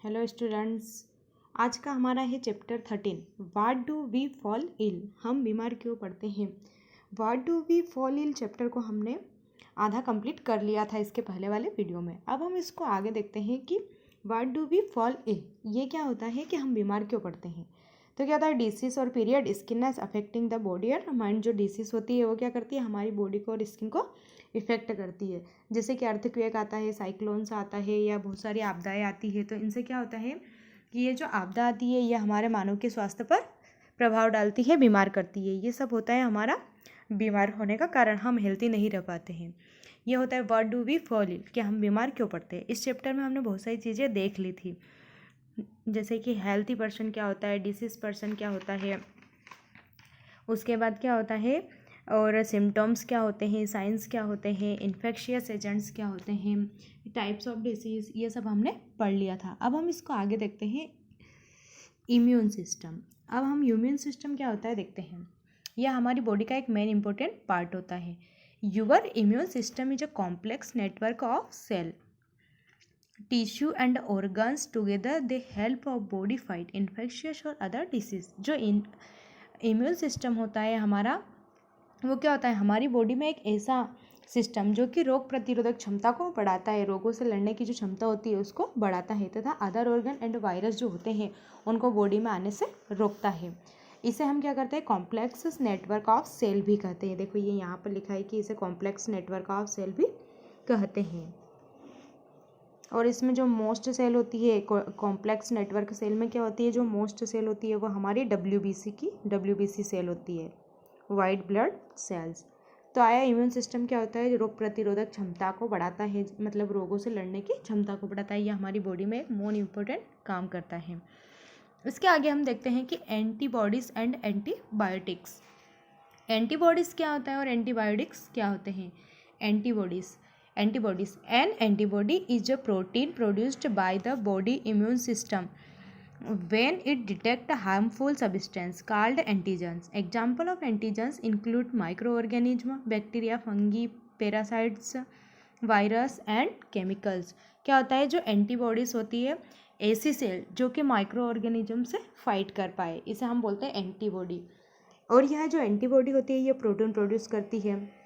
Hello students. आज का हमारा है chapter 13 what do we fall ill. हम बीमार क्यों पड़ते हैं। What do we fall ill chapter को हमने आधा कंप्लीट कर लिया था इसके पहले वाले वीडियो में। अब हम इसको आगे देखते हैं कि what do we fall ill ये क्या होता है कि हम बीमार क्यों पड़ते हैं। तो क्या होता है डिसीज और पीरियड स्किननेस अफेक्टिंग द बॉडी और माइंड। जो डिसीज होती है वो क्या करती है हमारी बॉडी को और स्किन को इफेक्ट करती है। जैसे कि अर्थक्वेक आता है, साइक्लोन्स आता है या बहुत सारी आपदाएं आती है। तो इनसे क्या होता है कि ये जो आपदा आती है ये हमारे मानव के स्वास्थ्य पर प्रभाव डालती है, बीमार करती है। ये सब होता है हमारा बीमार होने का कारण, हम हेल्थी नहीं रह पाते हैं। ये होता है what do we fall ill कि हम बीमार क्यों पड़ते हैं। इस चैप्टर में हमने बहुत सारी चीज़ें देख ली थी, जैसे कि हेल्थी पर्सन क्या होता है, डिसीज पर्सन क्या होता है, उसके बाद क्या होता है और सिम्टम्स क्या होते हैं, साइंस क्या होते हैं, इन्फेक्शियस एजेंट्स क्या होते हैं, टाइप्स ऑफ डिसीज़, ये सब हमने पढ़ लिया था। अब हम इसको आगे देखते हैं इम्यून सिस्टम। अब हम इम्यून सिस्टम क्या होता है देखते हैं। यह हमारी बॉडी का एक मेन इंपॉर्टेंट पार्ट होता है। Your immune system is a complex network of cell tissue and organs together they help of body fight infectious और अदर डिसीज। जो इम्यून सिस्टम होता है हमारा, वो क्या होता है हमारी बॉडी में एक ऐसा सिस्टम जो कि रोग प्रतिरोधक क्षमता को बढ़ाता है, रोगों से लड़ने की जो क्षमता होती है उसको बढ़ाता है, तथा अदर ऑर्गन एंड वायरस जो होते हैं उनको बॉडी में आने से रोकता है। इसे हम क्या करते हैं कॉम्प्लेक्स नेटवर्क ऑफ सेल भी कहते हैं। देखो ये यहाँ पर लिखा है कि इसे कॉम्प्लेक्स नेटवर्क ऑफ सेल भी कहते हैं। और इसमें जो मोस्ट सेल होती है कॉम्प्लेक्स नेटवर्क सेल में क्या होती है, जो मोस्ट सेल होती है वो हमारी WBC सेल होती है, वाइट ब्लड सेल्स। तो आया इम्यून सिस्टम क्या होता है, रोग प्रतिरोधक क्षमता को बढ़ाता है, मतलब रोगों से लड़ने की क्षमता को बढ़ाता है। यह हमारी बॉडी में एक मोस्ट इम्पोर्टेंट काम करता है। इसके आगे हम देखते हैं कि एंटीबॉडीज़ एंड एंटीबायोटिक्स। एंटीबॉडीज़ क्या होता है और एंटीबायोटिक्स क्या होते हैं। Antibodies an antibody is a protein produced by the body immune system when it detects a harmful substance called antigens. Example of antigens include microorganisms, bacteria, fungi, parasites, virus and chemicals. क्या होता है जो antibodies होती है ऐसी cell जो कि micro organism से फाइट कर पाए, इसे हम बोलते हैं एंटीबॉडी। और यह जो एंटीबॉडी होती है ये प्रोटीन प्रोड्यूस करती है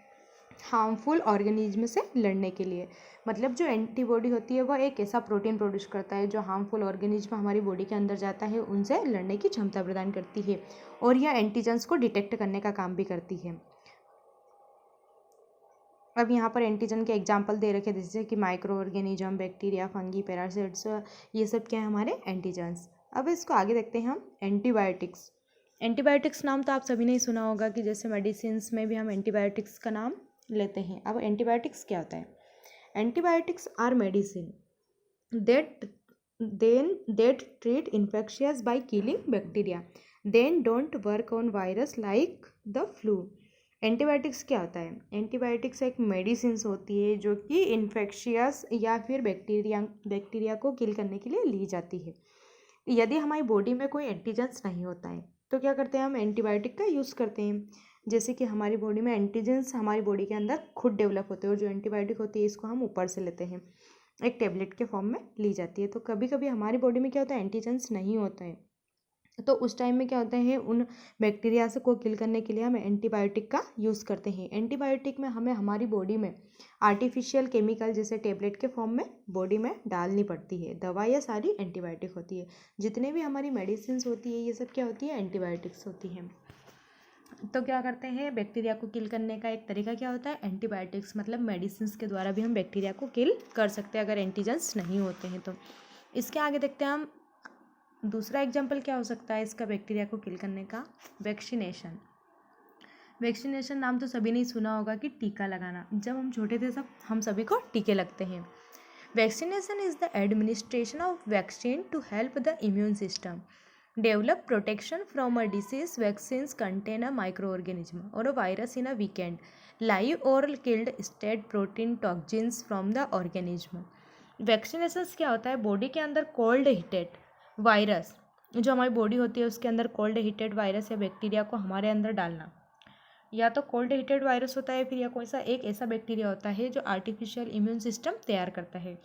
हार्मफुल ऑर्गेनिज्म से लड़ने के लिए। मतलब जो एंटीबॉडी होती है वह एक ऐसा प्रोटीन प्रोड्यूस करता है जो हार्मफुल ऑर्गेनिज्म हमारी बॉडी के अंदर जाता है उनसे लड़ने की क्षमता प्रदान करती है, और यह एंटीजेंस को डिटेक्ट करने का काम भी करती है। अब यहाँ पर एंटीजन के एग्जाम्पल दे रखे जैसे कि micro organism, bacteria, fungi, parasites, ये सब क्या है हमारे एंटीजेंस। अब इसको आगे देखते हैं हम एंटीबायोटिक्स। एंटीबायोटिक्स नाम तो आप सभी ने ही सुना होगा कि जैसे मेडिसिन्स में भी हम एंटीबायोटिक्स का नाम लेते हैं। अब एंटीबायोटिक्स क्या होता है। Antibiotics are medicine that treat infectious by killing bacteria then don't work on virus like the flu। Antibiotics क्या होता है। एंटीबायोटिक्स एक मेडिसिन्स होती है जो कि इन्फेक्शियस या फिर बैक्टीरिया को किल करने के लिए ली जाती है। यदि हमारी बॉडी में कोई एंटीजेंस नहीं होता है तो क्या करते हैं हम एंटीबायोटिक का यूज़ करते हैं। जैसे कि हमारी बॉडी में एंटीजेंस हमारी बॉडी के अंदर खुद डेवलप होते हैं, और जो एंटीबायोटिक होती है इसको हम ऊपर से लेते हैं, एक टेबलेट के फॉर्म में ली जाती है। तो कभी कभी हमारी बॉडी में क्या होता है एंटीजेंस नहीं होता है, तो उस टाइम में क्या होता है उन बैक्टीरिया से को किल करने के लिए हम एंटीबायोटिक का यूज़ करते हैं। एंटीबायोटिक में हमें हमारी बॉडी में आर्टिफिशियल केमिकल जैसे टेबलेट के फॉर्म में बॉडी में डालनी पड़ती है। दवाइयाँ सारी एंटीबायोटिक होती है, जितने भी हमारी मेडिसिन्स होती है ये सब क्या होती है एंटीबायोटिक्स होती हैं। तो क्या करते हैं बैक्टीरिया को किल करने का एक तरीका क्या होता है एंटीबायोटिक्स, मतलब मेडिसिन्स के द्वारा भी हम बैक्टीरिया को किल कर सकते हैं अगर एंटीजेंस नहीं होते हैं तो। इसके आगे देखते हैं हम दूसरा एग्जाम्पल क्या हो सकता है इसका बैक्टीरिया को किल करने का। वैक्सीनेशन। वैक्सीनेशन नाम तो सभी ने सुना होगा कि टीका लगाना। जब हम छोटे थे सब हम सभी को टीके लगते हैं। Vaccination is the administration of vaccine to help the immune system develop protection from a disease. Vaccines contain a microorganism or a virus in a weakened, live or killed state protein toxins from the organism। Vaccinations क्या होता है body के अंदर cold heated virus, जो हमारी body होती है उसके अंदर कोल्ड हीटेड वायरस या बैक्टीरिया को हमारे अंदर डालना। या तो कोल्ड हीटेड वायरस होता है फिर या कोई सा एक ऐसा बैक्टीरिया होता है जो आर्टिफिशियल इम्यून सिस्टम तैयार करता है।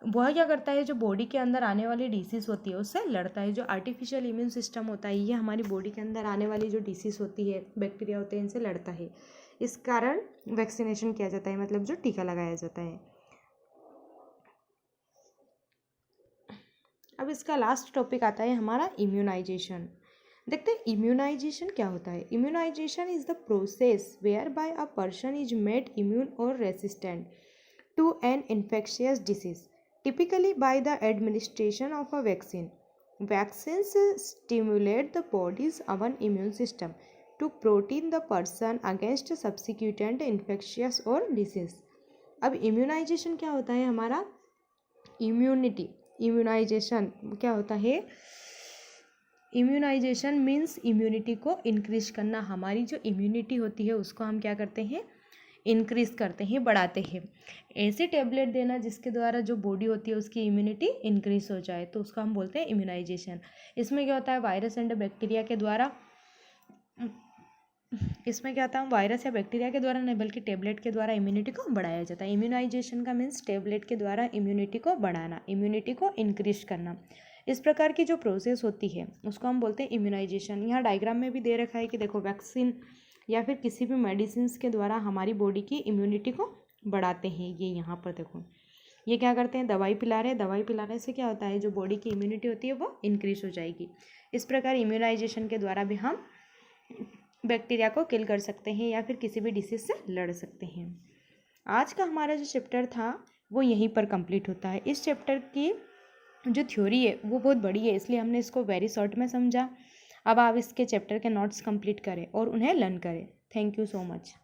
वह क्या करता है, जो बॉडी के अंदर आने वाली डिसीज़ होती है उससे लड़ता है। जो आर्टिफिशियल इम्यून सिस्टम होता है ये हमारी बॉडी के अंदर आने वाली जो डिसीज़ होती है, बैक्टीरिया होते हैं, इनसे लड़ता है। इस कारण वैक्सीनेशन किया जाता है, मतलब जो टीका लगाया जाता है। अब इसका लास्ट टॉपिक आता है हमारा इम्यूनाइजेशन। देखते हैं इम्यूनाइजेशन क्या होता है। Immunisation is the process whereby a person is made immune और resistant to an infectious disease, typically by the administration of a vaccine. Vaccines stimulate the body's own immune system to protect the person against subsequent infectious or disease. अब immunisation क्या होता है हमारा, immunity, immunisation क्या होता है, immunisation means immunity को increase करना। हमारी जो इम्यूनिटी होती है उसको हम क्या करते हैं, इंक्रीज करते हैं, बढ़ाते हैं। ऐसे टेबलेट देना जिसके द्वारा जो बॉडी होती है उसकी इम्यूनिटी इंक्रीज हो जाए, तो उसको हम बोलते हैं इम्यूनाइजेशन। इसमें क्या होता है, वायरस एंड बैक्टीरिया के द्वारा, इसमें क्या होता है, वायरस या बैक्टीरिया के द्वारा नहीं बल्कि टेबलेट के द्वारा इम्यूनिटी को बढ़ाया जाता है। इम्यूनाइजेशन का मीन्स टेबलेट के द्वारा इम्यूनिटी को बढ़ाना, इम्यूनिटी को इंक्रीज करना। इस प्रकार की जो प्रोसेस होती है उसको हम बोलते हैं इम्यूनाइजेशन। यहाँ डायग्राम में भी दे रखा है कि देखो, वैक्सीन या फिर किसी भी मेडिसिन के द्वारा हमारी बॉडी की इम्यूनिटी को बढ़ाते हैं। ये यहाँ पर देखो, ये क्या करते हैं, दवाई पिला रहे हैं। दवाई पिलाने से क्या होता है, जो बॉडी की इम्यूनिटी होती है वो इंक्रीज हो जाएगी। इस प्रकार इम्यूनाइजेशन के द्वारा भी हम बैक्टीरिया को किल कर सकते हैं या फिर किसी भी डिसीज से लड़ सकते हैं। आज का हमारा जो चैप्टर था वो यहीं पर कंप्लीट होता है। इस चैप्टर की जो थ्योरी है वो बहुत बड़ी है, इसलिए हमने इसको वेरी शॉर्ट में समझा। अब आप इसके चैप्टर के नोट्स कंप्लीट करें और उन्हें लर्न करें। Thank you so much.